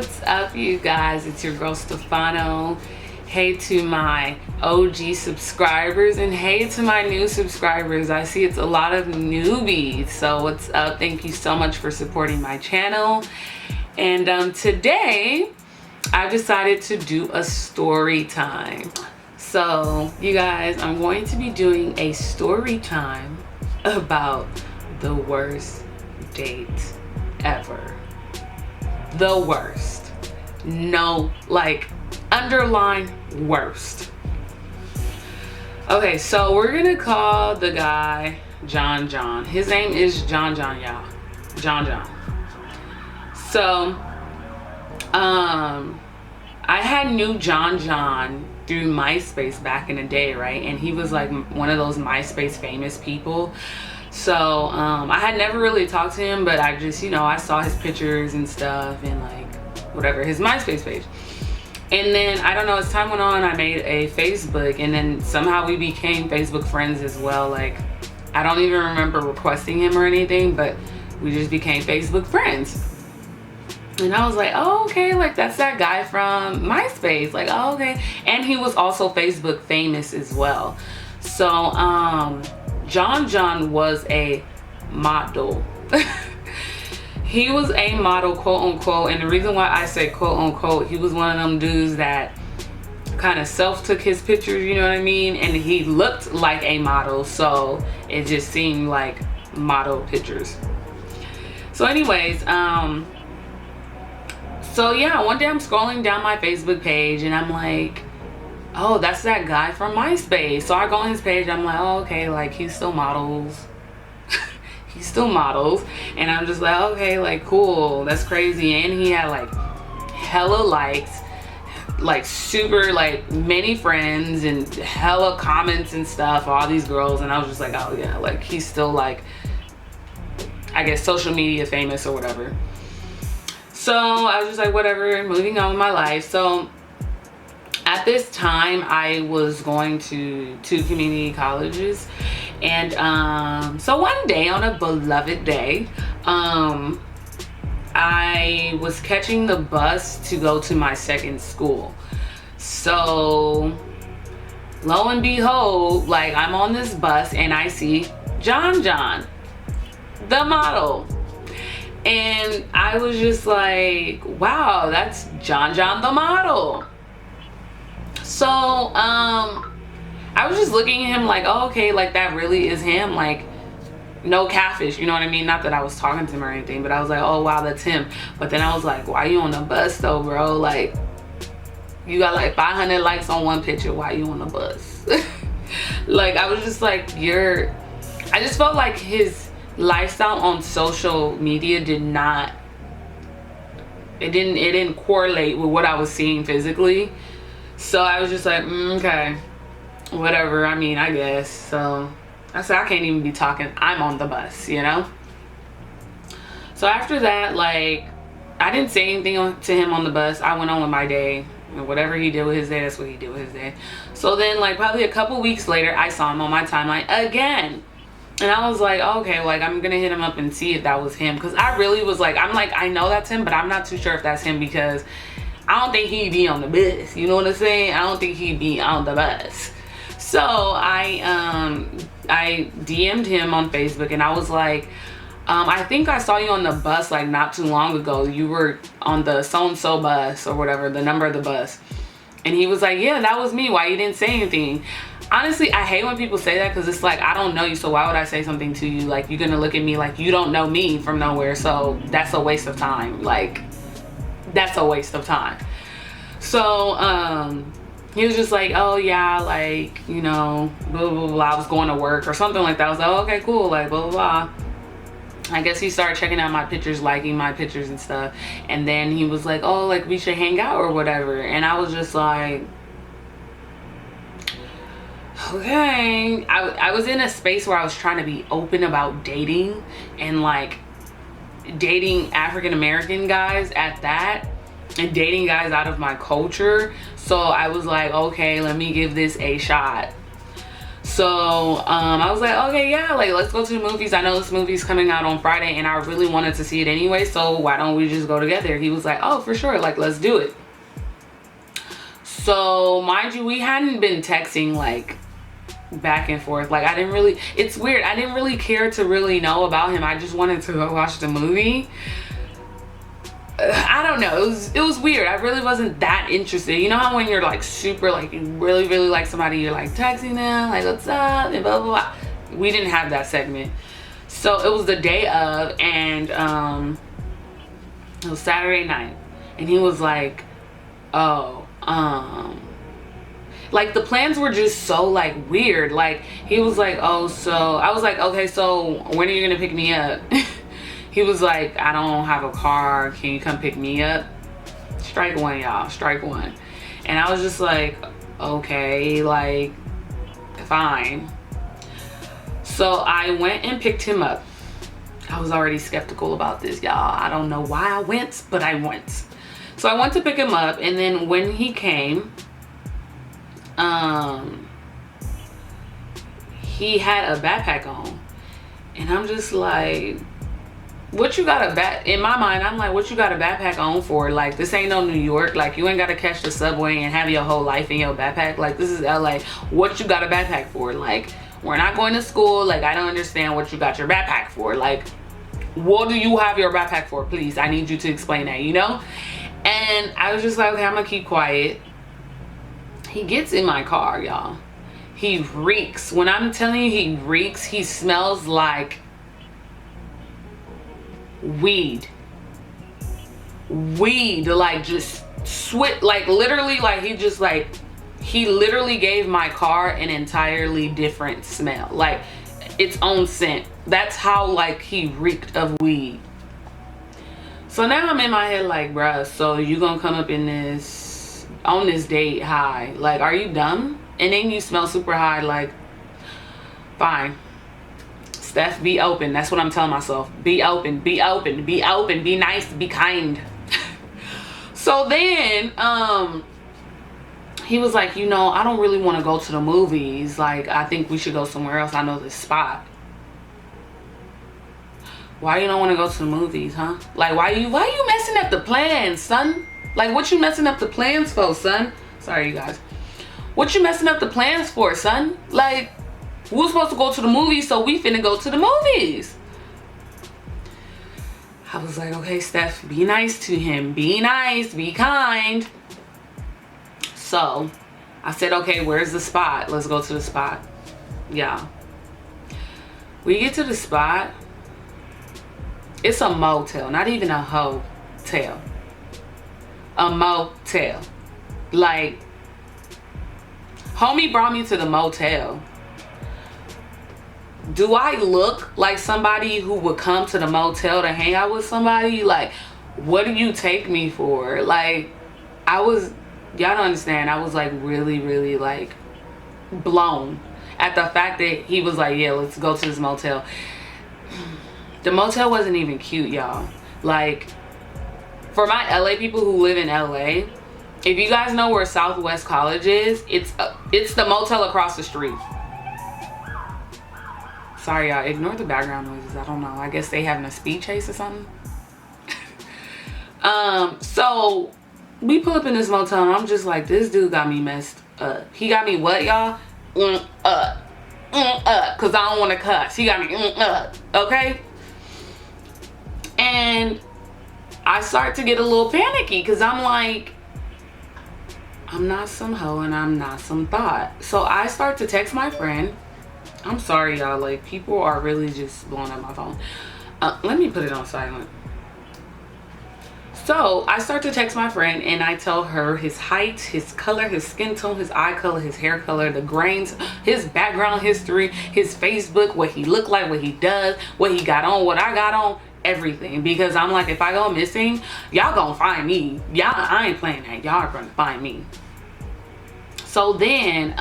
what's up, you guys? It's your girl Stefano. Hey to my OG subscribers, and hey to my new subscribers. I see it's a lot of newbies, so what's up? Thank you so much for supporting my channel. And today I decided to do a story time. So you guys, I'm going to be doing a story time about the worst date ever. The worst. No, like, underline worst. Okay, so we're gonna call the guy John. His name is John, y'all. John. So I had knew John through MySpace back in the day, right? And he was like one of those MySpace famous people. So I had never really talked to him, but I just, I saw his pictures and stuff and like whatever, his MySpace page. And then I don't know, as time went on, I made a Facebook, and then somehow we became Facebook friends as well. Like, I don't even remember requesting him or anything, but we just became Facebook friends. And I was like, oh, okay, like that's that guy from MySpace. Like, oh, okay. And he was also Facebook famous as well. So John was a model. He was a model, quote unquote. And the reason why I say quote unquote, he was one of them dudes that kind of self-took his pictures, you know what I mean? And he looked like a model, so it just seemed like model pictures. So anyways, so yeah, one day I'm scrolling down my Facebook page and I'm like, oh, that's that guy from MySpace. So I go on his page, I'm like, oh, okay, like he still models. He still models. And I'm just like, okay, like cool, that's crazy. And he had like hella likes, like super like many friends and hella comments and stuff, all these girls. And I was just like, oh yeah, like he's still like, I guess, social media famous or whatever. So I was just like, whatever, moving on with my life. So at this time, I was going to 2 community colleges. And so one day, on a beloved day, I was catching the bus to go to my second school. So lo and behold, like I'm on this bus and I see John, the model. And I was just like, wow, that's John the model. So I was just looking at him like, oh, okay, like that really is him, like no catfish, you know what I mean? Not that I was talking to him or anything, but I was like, oh wow, that's him. But then I was like, why you on the bus though, bro? Like you got like 500 likes on one picture, why you on the bus? Like I was just like, I just felt like his lifestyle on social media it didn't correlate with what I was seeing physically. So I was just like, okay, whatever, I mean, I guess. So I said, I can't even be talking, I'm on the bus, you know? So after that, like, I didn't say anything to him on the bus. I went on with my day, and whatever he did with his day, that's what he did with his day. So then, like, probably a couple weeks later, I saw him on my timeline again. And I was like, okay, like I'm gonna hit him up and see if that was him, because I really was like, I'm like, I know that's him, but I'm not too sure if that's him, because I don't think he'd be on the bus, you know what I'm saying? I don't think he'd be on the bus. So I DM'd him on Facebook and I was like, I think I saw you on the bus like not too long ago. You were on the so-and-so bus or whatever, the number of the bus. And he was like, yeah, that was me. Why you didn't say anything? Honestly, I hate when people say that, because it's like, I don't know you, so why would I say something to you? Like, you're gonna look at me like you don't know me from nowhere, so that's a waste of time. Like, that's a waste of time. So he was just like, oh yeah, like, you know, blah blah blah, I was going to work or something like that. I was like, oh, okay, cool, like blah blah blah. I guess he started checking out my pictures, liking my pictures and stuff. And then he was like, oh, like we should hang out or whatever. And I was just like, okay. I was in a space where I was trying to be open about dating, and like dating African American guys at that, and dating guys out of my culture. So I was like, okay, let me give this a shot. So I was like, okay, yeah, like let's go to the movies. I know this movie's coming out on Friday and I really wanted to see it anyway, so why don't we just go together? He was like, oh, for sure, like let's do it. So mind you, we hadn't been texting like back and forth. Like I didn't really, it's weird, I didn't really care to really know about him. I just wanted to go watch the movie. I don't know, it was weird. I really wasn't that interested. You know how when you're like super, like you really like somebody, you're like texting them like what's up and blah blah blah. We didn't have that segment. So it was the day of, and it was Saturday night, and he was like, oh, like the plans were just so like weird. Like he was like, oh, so I was like, okay, so when are you gonna pick me up? He was like, I don't have a car, can you come pick me up? Strike one, y'all, strike one. And I was just like, okay, like fine. So I went and picked him up. I was already skeptical about this, y'all. I don't know why I went, but I went. So I went to pick him up, and then when he came, he had a backpack on, and I'm just like, what you got a in my mind, I'm like, what you got a backpack on for? Like, this ain't no New York. Like, you ain't got to catch the subway and have your whole life in your backpack. Like, this is LA. What you got a backpack for? Like, we're not going to school. Like, I don't understand what you got your backpack for. Like, what do you have your backpack for? Please, I need you to explain that, you know? And I was just like, okay, I'm gonna keep quiet. He gets in my car, y'all. He reeks. When I'm telling you he reeks, he smells like weed, like just sweat, like literally, like he literally gave my car an entirely different smell, like its own scent. That's how like he reeked of weed. So now I'm in my head like, bruh, so you gonna come up in this on this date high? Like, are you dumb? And then you smell super high. Like, fine, Steph, be open. That's what I'm telling myself. Be open, be open, be open, be nice, be kind. So then, he was like, you know, I don't really want to go to the movies. Like, I think we should go somewhere else. I know this spot. Why you don't want to go to the movies, huh? Like, why you messing up the plans, son? Like, what you messing up the plans for, son? Sorry, you guys. What you messing up the plans for, son? Like, we're supposed to go to the movies, so we finna go to the movies. I was like, okay, Steph, be nice to him. Be nice, be kind. So I said, okay, where's the spot? Let's go to the spot. Yeah. We get to the spot. It's a motel, not even a hotel. A motel. Like, homie brought me to the motel. Do I look like somebody who would come to the motel to hang out with somebody? Like, what do you take me for? Like, y'all don't understand, I was like really like blown at the fact that he was like, yeah, let's go to this motel. The motel wasn't even cute, y'all. Like, for my LA people who live in LA, if you guys know where Southwest College is, it's the motel across the street. Sorry, y'all, ignore the background noises. I don't know, I guess they having a speed chase or something. So we pull up in this motel, and I'm just like, this dude got me messed up. He got me what, y'all? Cause I don't want to cuss. He got me okay? And I start to get a little panicky, because I'm like, I'm not some hoe and I'm not some thought. So I start to text my friend. I'm sorry, y'all, like, people are really just blowing up my phone. Let me put it on silent. So I start to text my friend, and I tell her his height, his color, his skin tone, his eye color, his hair color, the grains, his background history, his Facebook, what he looked like, what he does, what he got on, what I got on, everything. Because I'm like, if I go missing, y'all gonna find me. Y'all, I ain't playing that. Y'all are gonna find me. So then,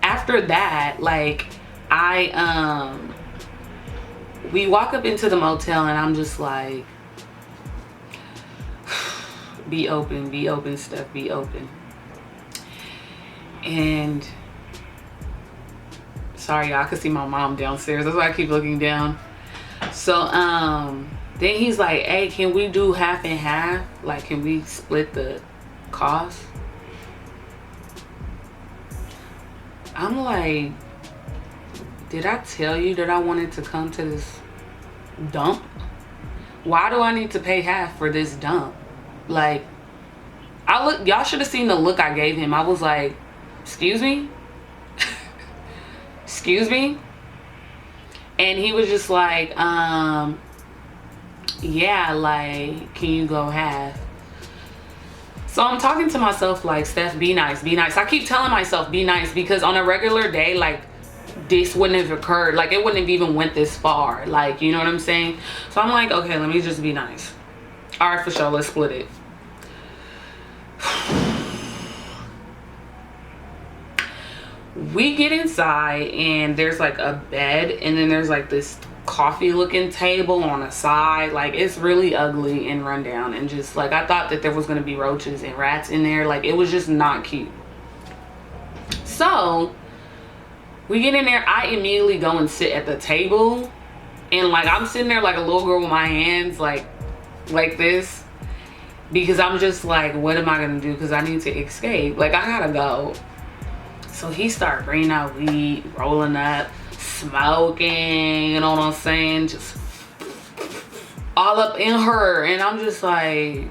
after that, like, we walk up into the motel, and I'm just like, be open, Steph, be open. And Sorry, y'all, I can see my mom downstairs. That's why I keep looking down. So, then he's like, hey, can we do half and half? Like, can we split the cost? I'm like, did I tell you that I wanted to come to this dump? Why do I need to pay half for this dump? Like, y'all should have seen the look I gave him. I was like, excuse me? Excuse me? And he was just like, yeah, like, can you go half? So I'm talking to myself like, Steph, be nice, be nice. I keep telling myself, be nice, because on a regular day, like, this wouldn't have occurred. Like, it wouldn't have even went this far. Like, you know what I'm saying? So I'm like, okay, let me just be nice. All right, for sure, let's split it. We get inside and there's like a bed, and then there's like this coffee looking table on the side. Like, it's really ugly and rundown, and just like, I thought that there was gonna be roaches and rats in there. Like, it was just not cute. So we get in there, I immediately go and sit at the table, and like, I'm sitting there like a little girl with my hands like this, because I'm just like, what am I gonna do? Because I need to escape. Like, I gotta go. So he started bringing out weed, rolling up, smoking, you know what I'm saying? Just all up in her. And I'm just like,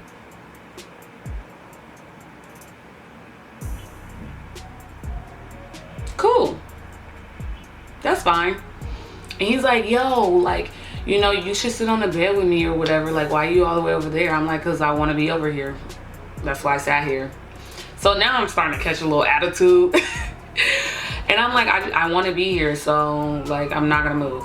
cool. That's fine. And he's like, yo, like, you know, you should sit on the bed with me or whatever. Like, why are you all the way over there? I'm like, because I want to be over here. That's why I sat here. So now I'm starting to catch a little attitude. And I'm like, I want to be here, so like, I'm not gonna move.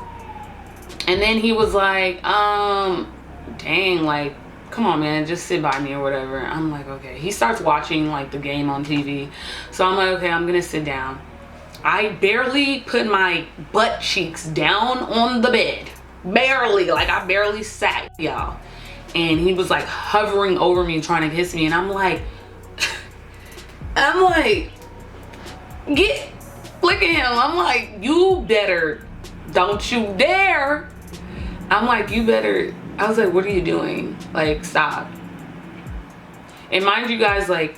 And then he was like, dang, like, come on, man, just sit by me or whatever. I'm like, okay. He starts watching like the game on TV. So I'm like, okay, I'm gonna sit down. I barely put my butt cheeks down on the bed. Barely. Like, I barely sat, y'all. And he was like hovering over me, trying to kiss me. And I'm like, look at him. I'm like, you better, don't you dare. I'm like, you better. I was like, what are you doing? Like, stop. And mind you guys, like,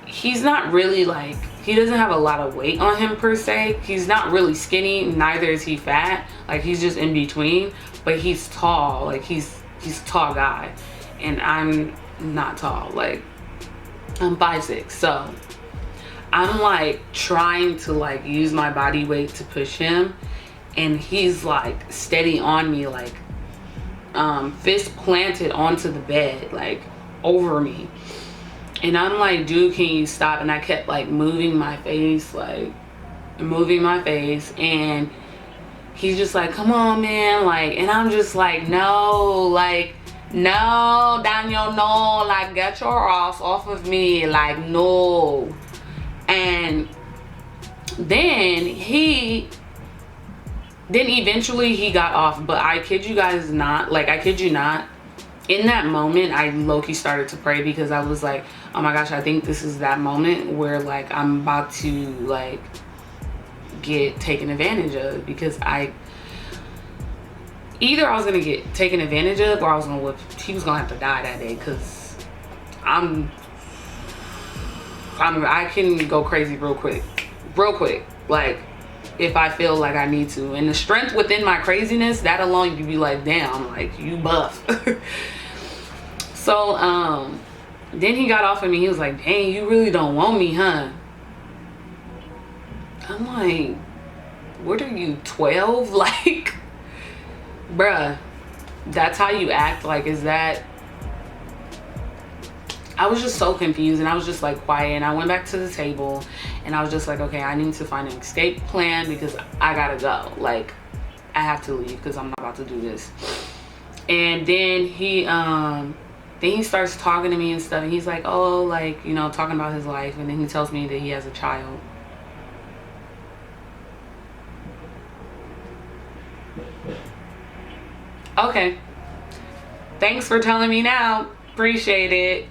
he's not really like, he doesn't have a lot of weight on him per se. He's not really skinny, neither is he fat. Like, he's just in between. But he's tall. Like, he's a tall guy. And I'm not tall. Like, I'm 5'6". So I'm like trying to like use my body weight to push him, and he's like steady on me, like fist planted onto the bed, like over me. And I'm like, dude, can you stop? And I kept like moving my face, and he's just like, come on, man. Like, and I'm just like, no, Daniel, no, like, get your ass off of me, like, no. And then eventually he got off. But I kid you guys not, like, I kid you not, in that moment I low-key started to pray, because I was like, oh my gosh, I think this is that moment where like I'm about to like get taken advantage of, because either I was gonna get taken advantage of, or he was gonna have to die that day, because I can go crazy real quick, like, if I feel like I need to. And the strength within my craziness, that alone, you can be like, damn, like, you buff. So then he got off of me. He was like, dang, you really don't want me, huh? I'm like, what are you, 12? Like, bruh, that's how you act? Like, is that... I was just so confused, and I was just like quiet, and I went back to the table, and I was just like, okay, I need to find an escape plan, because I gotta go. Like, I have to leave, because I'm not about to do this. And then he starts talking to me and stuff, and he's like, oh, like, you know, talking about his life, and then he tells me that he has a child. Okay, thanks for telling me now, appreciate it.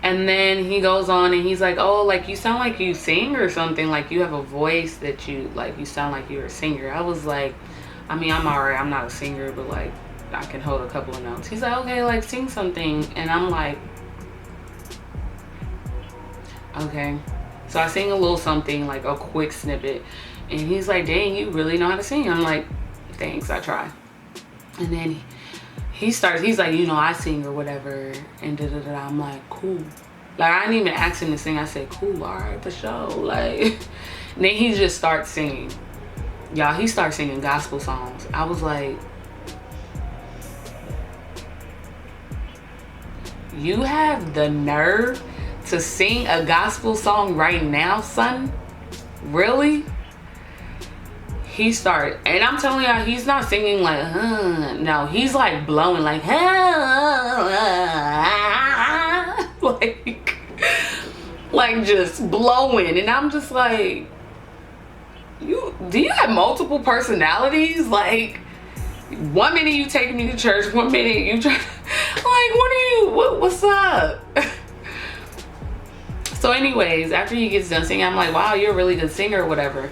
And then he goes on and he's like, oh, like you sound like you sing or something, like you have a voice that you like, you sound like you're a singer. I was like, I mean, I'm alright, I'm not a singer, but like I can hold a couple of notes. He's like, okay, like sing something. And I'm like, okay. So I sing a little something, like a quick snippet, and he's like, dang, you really know how to sing. I'm like, thanks, I try. And then he's like, you know, I sing or whatever, and da-da-da. I'm like, cool. Like, I didn't even ask him to sing. I said, cool, all right, for sure. Like, and then he just starts singing. Y'all, he starts singing gospel songs. I was like, you have the nerve to sing a gospel song right now, son? Really? He started, and I'm telling y'all, he's not singing like, no, he's like blowing like, like just blowing. And I'm just like, do you have multiple personalities? Like, 1 minute you taking me to church, 1 minute you try, like, what's up? So anyways, after he gets done singing, I'm like, wow, you're a really good singer or whatever.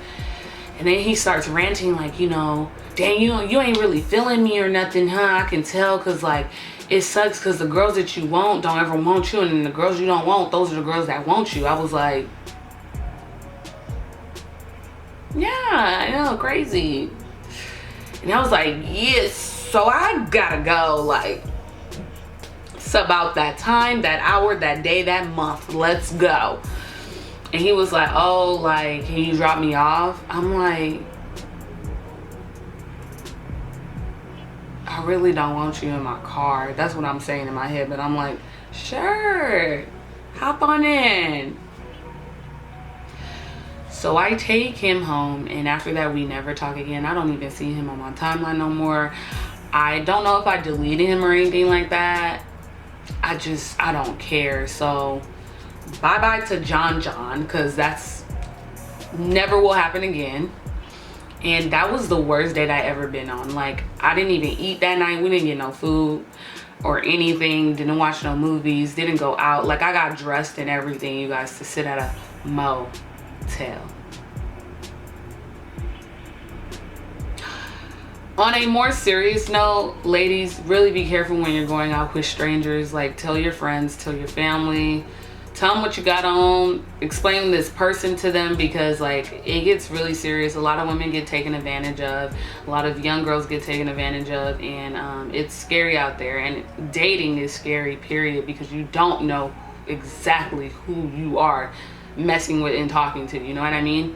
And then he starts ranting like, you know, dang, you ain't really feeling me or nothing, huh? I can tell, because like it sucks because the girls that you want don't ever want you, and then the girls you don't want, those are the girls that want you. I was like, yeah, I know, crazy. And I was like, yes. So I gotta go. Like, it's about that time, that hour, that day, that month. Let's go. And he was like, oh, like, can you drop me off? I'm like, I really don't want you in my car. That's what I'm saying in my head. But I'm like, sure, hop on in. So I take him home, and after that we never talk again. I don't even see him on my timeline no more. I don't know if I deleted him or anything like that. I don't care. So bye-bye to John, because that's never will happen again. And that was the worst date I ever been on. Like, I didn't even eat that night. We didn't get no food or anything. Didn't watch no movies. Didn't go out. Like, I got dressed and everything, you guys, to sit at a motel. On a more serious note, ladies, really be careful when you're going out with strangers. Like, tell your friends, tell your family, tell them what you got on, explain this person to them, because like it gets really serious. A lot of women get taken advantage of, a lot of young girls get taken advantage of, and it's scary out there. And dating is scary, period, because you don't know exactly who you are messing with and talking to, you know what I mean?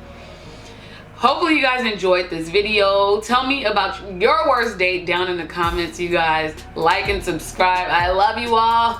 Hopefully you guys enjoyed this video. Tell me about your worst date down in the comments, you guys. Like and subscribe. I love you all.